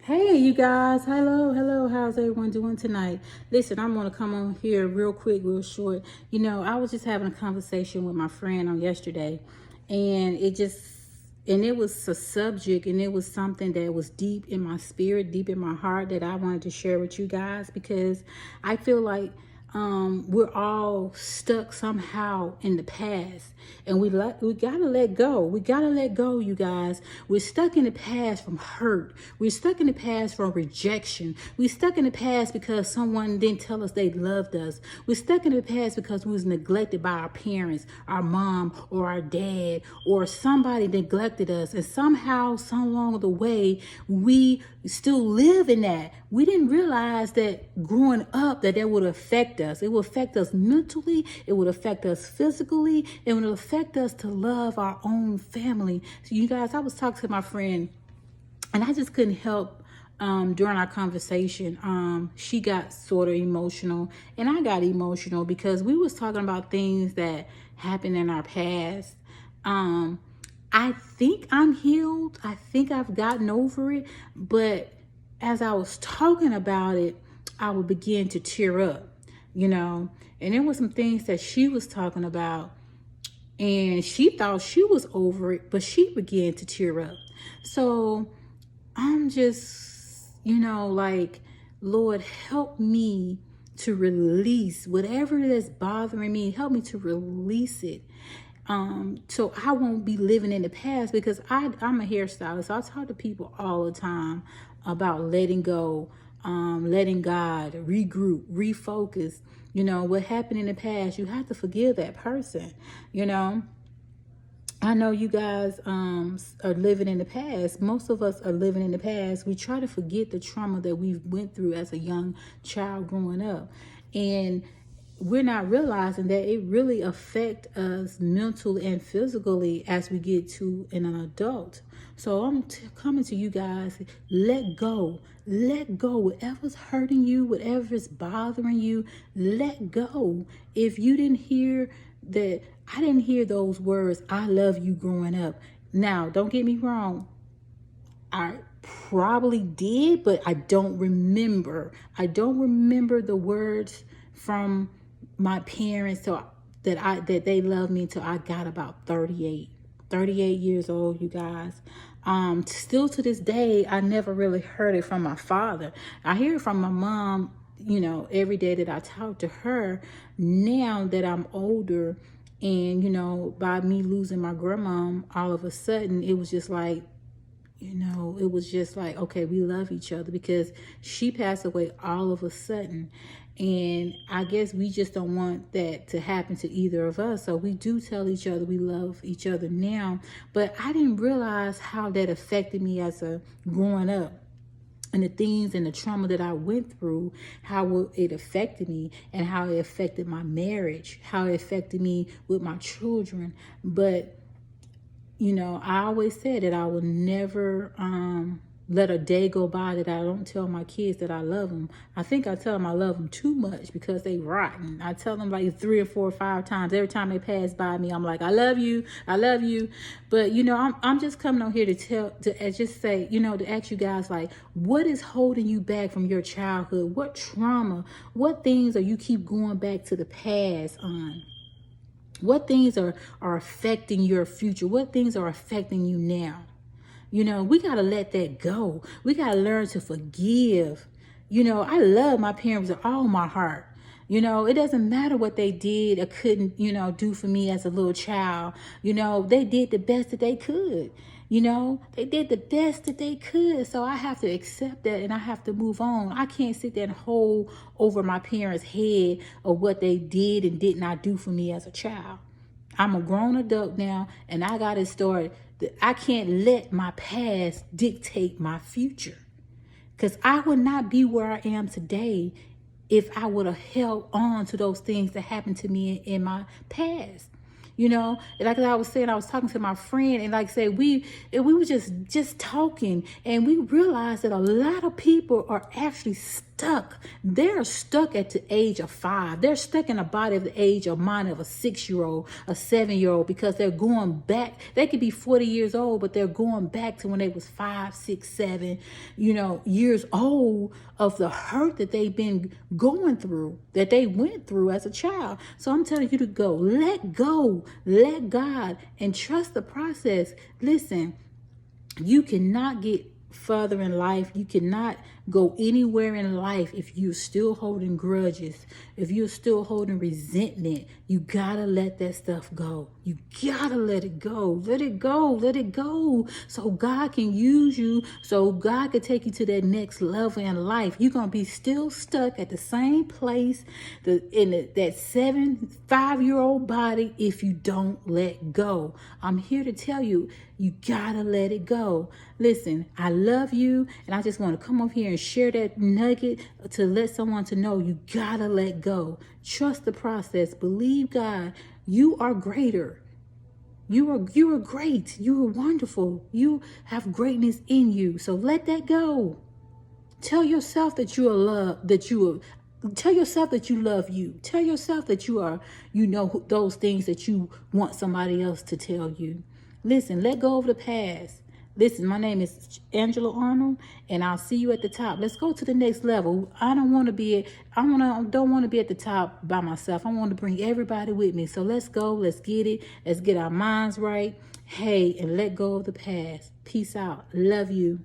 Hey, you guys. Hello, hello. How's everyone doing tonight? Listen, I'm going to come on here real quick, real short. I was just having a conversation with my friend on yesterday, and it was a subject, and it was something that was deep in my spirit, deep in my heart, that I wanted to share with you guys, because I feel like we're all stuck somehow in the past, and we gotta let go. We gotta let go, you guys. We're stuck in the past from hurt. We're stuck in the past from rejection. We're stuck in the past because someone didn't tell us they loved us. We're stuck in the past because we was neglected by our parents, our mom or our dad, or somebody neglected us, and somehow, some along the way, we still live in that. We didn't realize that growing up that would affect us. It would affect us mentally. It would affect us physically. It would affect us to love our own family. So you guys, I was talking to my friend, and I just couldn't help during our conversation. She got sort of emotional, and I got emotional because we was talking about things that happened in our past. I think I'm healed. I think I've gotten over it. But as I was talking about it, I would begin to tear up, And there were some things that she was talking about, and she thought she was over it, but she began to tear up. So I'm just, like, Lord, help me to release whatever that's bothering me. Help me to release it. So I won't be living in the past, because I'm a hairstylist. So I talk to people all the time about letting go, letting God, regroup, refocus. What happened in the past, you have to forgive that person. I know you guys are living in the past. Most of us are living in the past. We try to forget the trauma that we went through as a young child growing up. And we're not realizing that it really affects us mentally and physically as we get to an adult. So I'm coming to you guys. Let go. Let go. Whatever's hurting you, whatever's bothering you, let go. If you didn't hear that, I didn't hear those words, I love you, growing up. Now, don't get me wrong. I probably did, but I don't remember. I don't remember the words from my parents that they loved me till I got about 38 years old, you guys. Still to this day, I never really heard it from my father. I hear it from my mom, every day that I talk to her. Now that I'm older, and by me losing my grandma, all of a sudden it was just like, okay, we love each other, because she passed away all of a sudden. And I guess we just don't want that to happen to either of us. So we do tell each other we love each other now. But I didn't realize how that affected me as a growing up, and the things and the trauma that I went through, how it affected me, and how it affected my marriage, how it affected me with my children. But I always said that I will never let a day go by that I don't tell my kids that I love them. I think I tell them I love them too much, because they rotten. I tell them like 3 or 4 or 5 times. Every time they pass by me, I'm like, I love you. I love you. But, I'm just coming on here to just say, to ask you guys, like, what is holding you back from your childhood? What trauma? What things are you keep going back to the past on? What things are affecting your future? What things are affecting you now? We got to let that go. We got to learn to forgive. I love my parents with all my heart. It doesn't matter what they did or couldn't, do for me as a little child. They did the best that they could. They did the best that they could. So I have to accept that, and I have to move on. I can't sit there and hold over my parents' head of what they did and did not do for me as a child. I'm a grown adult now, and I got to start. I can't let my past dictate my future, because I would not be where I am today if I would have held on to those things that happened to me in my past. Like I was saying, I was talking to my friend, and like I said, we were just talking, and we realized that a lot of people are actually stuck stuck. They're stuck at the age of 5. They're stuck in a body of the age of mind of a 6-year-old, a 7-year-old, because they're going back. They could be 40 years old, but they're going back to when they was 5, 6, 7, years old, of the hurt that they've been going through, that they went through as a child. So I'm telling you to go, let God, and trust the process. Listen, you cannot get further in life. You cannot go anywhere in life if you're still holding grudges, if you're still holding resentment. You gotta let that stuff go. You gotta let it go. Let it go. Let it go. So God can use you, so God can take you to that next level in life. You're gonna be still stuck at the same place, that 5-year-old body, if you don't let go. I'm here to tell you, you gotta let it go. Listen, I love you, and I just want to come over here and share that nugget to let someone to know you gotta let go. Trust the process. Believe God. You are greater. You are great. You are wonderful. You have greatness in you. So let that go. Tell yourself that you are loved, tell yourself that you love you. Tell yourself that you are, those things that you want somebody else to tell you. Listen, let go of the past. Listen, my name is Angela Arnold, and I'll see you at the top. Let's go to the next level. I don't want to be at the top by myself. I want to bring everybody with me. So let's go. Let's get it. Let's get our minds right. Hey, and let go of the past. Peace out. Love you.